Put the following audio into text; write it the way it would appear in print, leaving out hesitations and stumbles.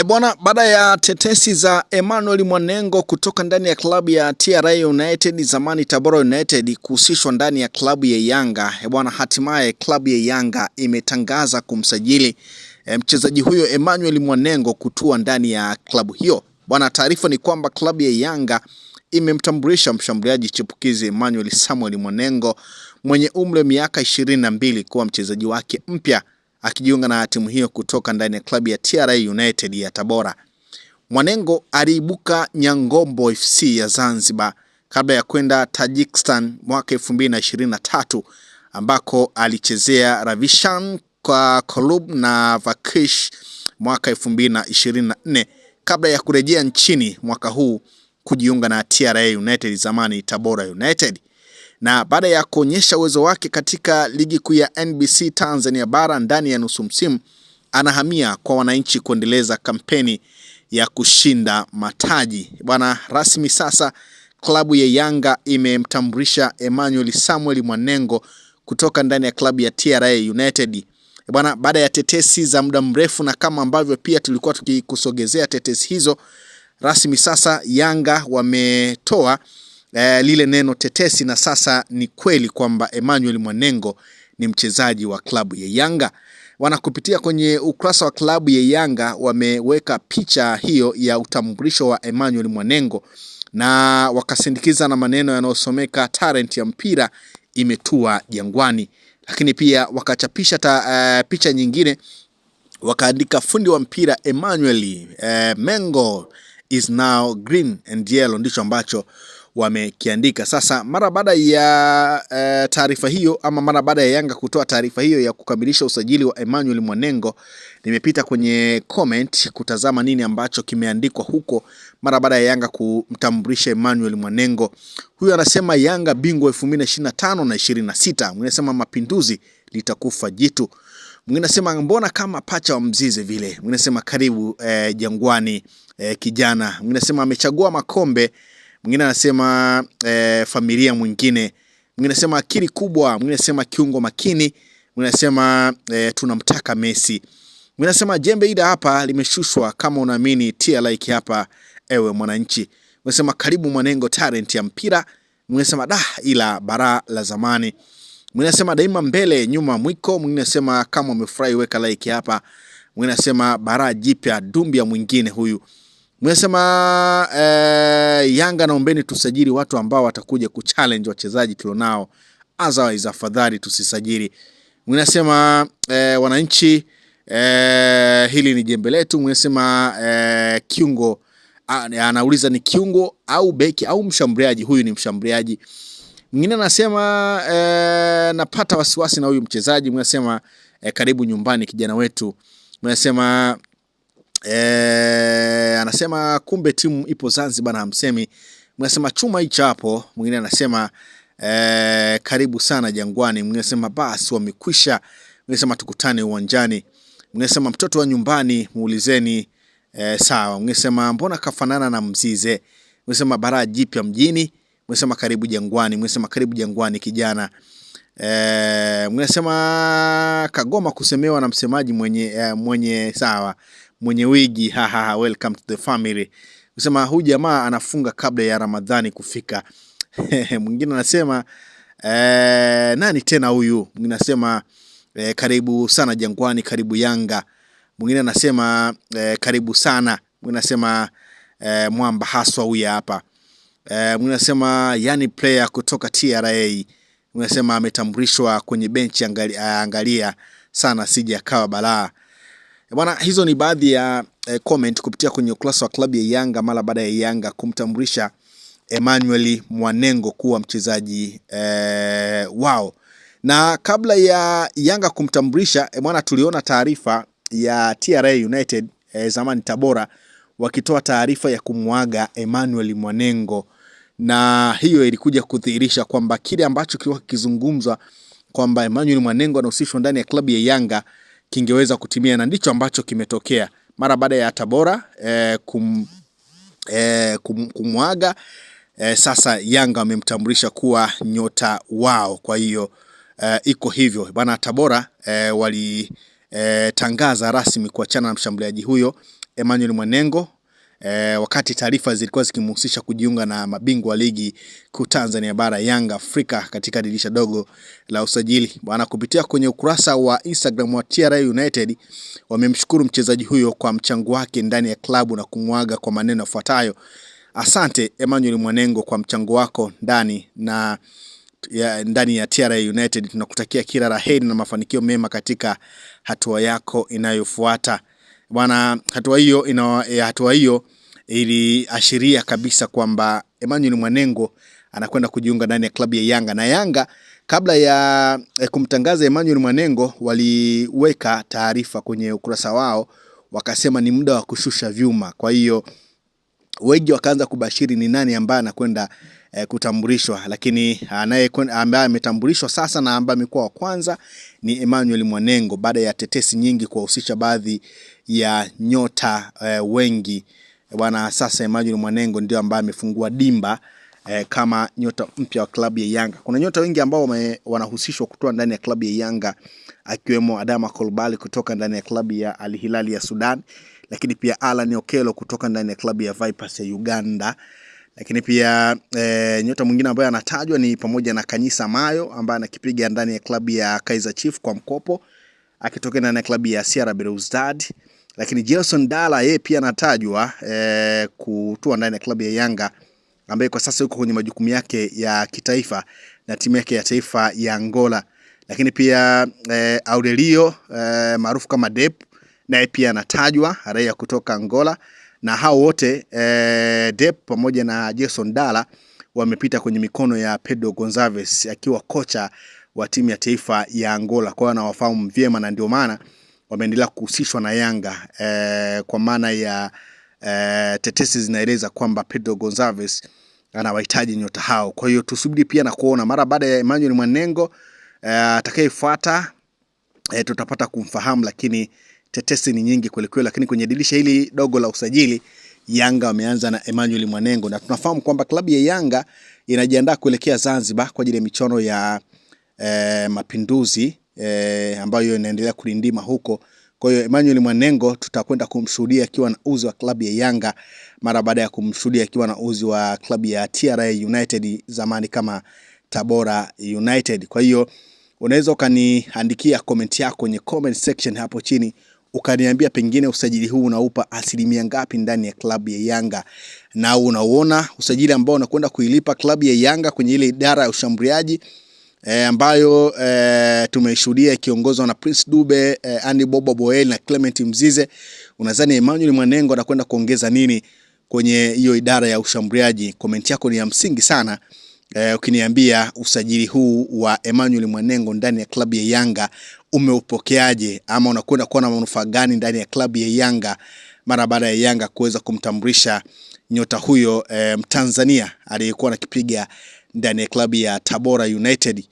Bwana, baada ya tetesi za Emmanuel Mwanengo kutoka ndani ya klabu ya TRA United, zamani Tabora United, kuhusishwa ndani ya klabu ya Yanga, bwana, hatimaye klabu ya Yanga imetangaza kumsajili mchezaji huyo Emmanuel Mwanengo kutua ndani ya klabu hiyo. Bwana, taarifa ni kwamba klabu ya Yanga imemtambulisha mshambuliaji chipukizi Emmanuel Samuel Mwanengo mwenye umri wa miaka 22 kuwa mchezaji wake mpya, akijiunga na timu hiyo kutoka ndani ya klabu ya TRA United ya Tabora. Mwanengo aliibuka Nyangombo FC ya Zanzibar kabla ya kwenda Tajikistan mwaka 2023 ambako alichezea Ravishan kwa Kolub na Vakish mwaka 2024 kabla ya kurejea nchini mwaka huu kujiunga na TRA United, zamani Tabora United. Na baada ya kuonyesha uwezo wake katika ligi kuu ya NBC Tanzania bara ndani ya nusu msimu, anahamia kwa wananchi kuendeleza kampeni ya kushinda mataji. Bwana, rasmi sasa klabu ya Yanga imemtambulisha Emmanuel Samuel Mwanengo kutoka ndani ya klabu ya TRA United. Bwana, baada ya tetesi za muda mrefu, na kama ambavyo pia tulikuwa tukikusogezea tetesi hizo, rasmi sasa Yanga wametoa lile neno tetesi, na sasa ni kweli kwamba Emmanuel Mwanengo ni mchezaji wa klabu ya Yanga. Wanakupitia kwenye ukurasa wa klabu ya Yanga wameweka picha hiyo ya utambulisho wa Emmanuel Mwanengo, na wakasindikiza na maneno yanayosomeka talent ya mpira imetua Jangwani. Lakini pia wakachapisha picha nyingine wakaandika fundi wa mpira Emmanuel Mengo is now green and yellow, ndicho ambacho wamekiandika. Sasa mara baada ya taarifa hiyo, ama mara baada ya Yanga kutoa taarifa hiyo ya kukamilisha usajili wa Emmanuel Mwanengo, nimepita kwenye comment kutazama nini ambacho kimeandikwa huko mara baada ya Yanga kumtambulisha Emmanuel Mwanengo. Huyu anasema Yanga bingwa 2025 na 26. Mwingine anasema mapinduzi litakufa jitu. Mwingine anasema mbona kama pacha wa Mzize vile. Mwingine anasema karibu Jangwani kijana. Mwingine anasema amechagua makombe. Mwingine anasema familia mwingine. Mwingine anasema akili kubwa. Mwingine anasema kiungo makini. Mwingine anasema tunamtaka Messi. Mwingine anasema jembe ida hapa limeshushwa, kama unaamini tia like hapa ewe mwananchi. Mwingine anasema karibu Mwanengo, talent ya mpira. Mwingine anasema ila bara la zamani. Mwingine anasema daima mbele nyuma mwiko. Mwingine anasema kama umefurahi weka like hapa. Mwingine anasema bara jipya Dumbia mwingine huyu. Mwesema Yanga naombeni tusajili watu ambao watakuja kuchallenge wachezaji tulionao, otherwise afadhali tusisajili. Mwesema wananchi hili ni jembe letu. Mwesema kiungo, anauliza ni kiungo au beki au mshambuliaji. Huyu ni mshambuliaji. Mwingine anasema napata wasiwasi na huyu mchezaji. Mwesema karibu nyumbani kijana wetu. Mwesema anasema kumbe timu ipo Zanzibar na hamsemi. Mwinasema chuma hicho hapo. Mwingine anasema karibu sana Jangwani. Mwingine anasema basi wamekwisha. Mwingine anasema tukutane uwanjani. Mwingine anasema mtoto wa nyumbani muulizeni sawa. Mwingine anasema mbona kafanana na Mzize. Mwingine anasema bara jipya mjini. Mwingine anasema karibu Jangwani. Mwingine anasema karibu Jangwani kijana. Mwingine anasema kagoma kusemewa na msemaji mwenye sawa, mwenye wigi welcome to the family. Usema huyu jamaa anafunga kabla ya Ramadhani kufika. Mwingine anasema nani tena huyu? Mwingine anasema karibu sana Jangwani, karibu Yanga. Mwingine anasema karibu sana. Mwingine anasema mwamba haswa huyu hapa. Mwingine anasema yani player kutoka TRA. Mwinasema ametambulishwa kwenye benchi, angalia sana sije akawa balaa. Bwana, hizo ni baadhi ya comment kupitia kwenye ukurasa wa klabu ya Yanga mara baada ya Yanga kumtambulisha Emmanuel Mwanengo kuwa mchezaji wao. Na kabla ya Yanga kumtambulisha, bwana, tuliona taarifa ya TRA United zamani Tabora wakitoa taarifa ya kumwaga Emmanuel Mwanengo, na hiyo ilikuja kudhihirisha kwamba kile ambacho kilikuwa kizungumzwa kwamba Emmanuel Mwanengo anahusishwa ndani ya klabu ya Yanga kingeweza kutimia, na ndicho ambacho kimetokea mara baada ya Tabora kumwaga. Sasa Yanga wamemtambulisha kuwa nyota wao. Kwa hiyo iko hivyo bana. Tabora walitangaza rasmi kuachana na mshambuliaji huyo Emmanuel Mwanengo wakati taarifa zilikuwa zikimhusisha kujiunga na mabingwa ligi kuu Tanzania bara Yanga Afrika katika dirisha dogo la usajili. Bwana, kupitia kwenye ukurasa wa Instagram wa TRA United wamemshukuru mchezaji huyo kwa mchango wake ndani ya klabu na kumwaga kwa maneno yafuatayo: asante Emmanuel Mwanengo kwa mchango wako ndani ya TRA United. Tunakutakia kila la heri na mafanikio mema katika hatua yako inayofuata. Bwana, hatua hiyo iliashiria kabisa kwamba Emmanuel Mwanengo anakwenda kujiunga ndani ya klabu ya Yanga, na Yanga kabla ya kumtangaza Emmanuel Mwanengo waliweka taarifa kwenye ukurasa wao, wakasema ni muda wa kushusha vyuma. Kwa hiyo wengi wakaanza kubashiri ni nani ambaye anakwenda kutambulishwa, lakini ambaye ametambulishwa sasa na ambaye amekuwa wa kwanza ni Emmanuel Mwanengo, baada ya tetesi nyingi kuwahusisha baadhi ya nyota wengi. Bwana, sasa Emmanuel Mwanengo ndio ambaye amefungua dimba kama nyota mpya wa klabu ya Yanga. Kuna nyota wengi ambao wanahusishwa kutoka ndani ya klabu ya Yanga, akiwemo Adama Coulibaly kutoka ndani ya klabu ya Al Hilal ya Sudan, lakini pia Alan Okello kutoka ndani ya klabu ya Vipers ya Uganda. Lakini pia nyota mwingine ambaye anatajwa ni pamoja na Kanyisa Mayo ambaye anakipiga ndani ya klabu ya Kaizer Chiefs kwa mkopo akitoka ndani ya klabu ya CR Belouizdad. Lakini Gelson Dala yeye pia anatajwa kutua ndani ya klabu ya Yanga, ambaye kwa sasa yuko kwenye majukumu yake ya kitaifa na timu yake ya taifa ya Angola. Lakini pia Aurelio maarufu kama Dep naye pia anatajwa, raia kutoka Angola. Na hao wote Dep pamoja na Gelson Dala wamepita kwenye mikono ya Pedro Gonçalves akiwa kocha wa timu ya taifa ya Angola. Kwa hiyo anawafahamu vyema na ndio maana wameendelea kuhusishwa na Yanga kwa maana ya tetesi zinaeleza kwamba Pedro Gonçalves anawahitaji nyota hao. Kwa hiyo tusubiri pia na kuona mara baada ya Emmanuel Mwanengo atakayefuata tutapata kumfahamu, lakini tetesi ni nyingi kweli kweli. Lakini kwenye dirisha hili dogo la usajili Yanga wameanza na Emmanuel Mwanengo, na tunafahamu kwamba klabu ya Yanga inajiandaa kuelekea Zanzibar kwa ajili ya michuano ya Mapinduzi ambayo inaendelea kulindima huko. Kwa hiyo Emmanuel Mwanengo tutakwenda kumshuhudia akiwa na uzi wa klabu ya Yanga mara baada ya kumshuhudia akiwa na uzi wa klabu ya TRA United zamani kama Tabora United. Kwa hiyo unaweza ukaniandikia comment yako kwenye comment section hapo chini, ukaniambia pengine usajili huu unaupa asilimia ngapi ndani ya klabu ya Yanga, na unaona usajili ambao unakwenda kuilipa klabu ya Yanga kwenye ile idara ya ushambuliaji ambayo tumeshuhudia kiongozwa na Prince Dube, Andy Bobo Boel na Clement Mzize. Unadhani Emmanuel Mwanengo anakwenda kuongeza nini kwenye hiyo idara ya ushambuliaji? Comment yako ni ya msingi sana. Ukiniambia usajili huu wa Emmanuel Mwanengo ndani ya klabu ya Yanga umeupokeaje, ama unakwenda kuwa na manufaa gani ndani ya klabu ya Yanga mara baada ya Yanga kuweza kumtambulisha nyota huyo Mtanzania aliyekuwa anakipiga ndani ya klabu ya Tabora United.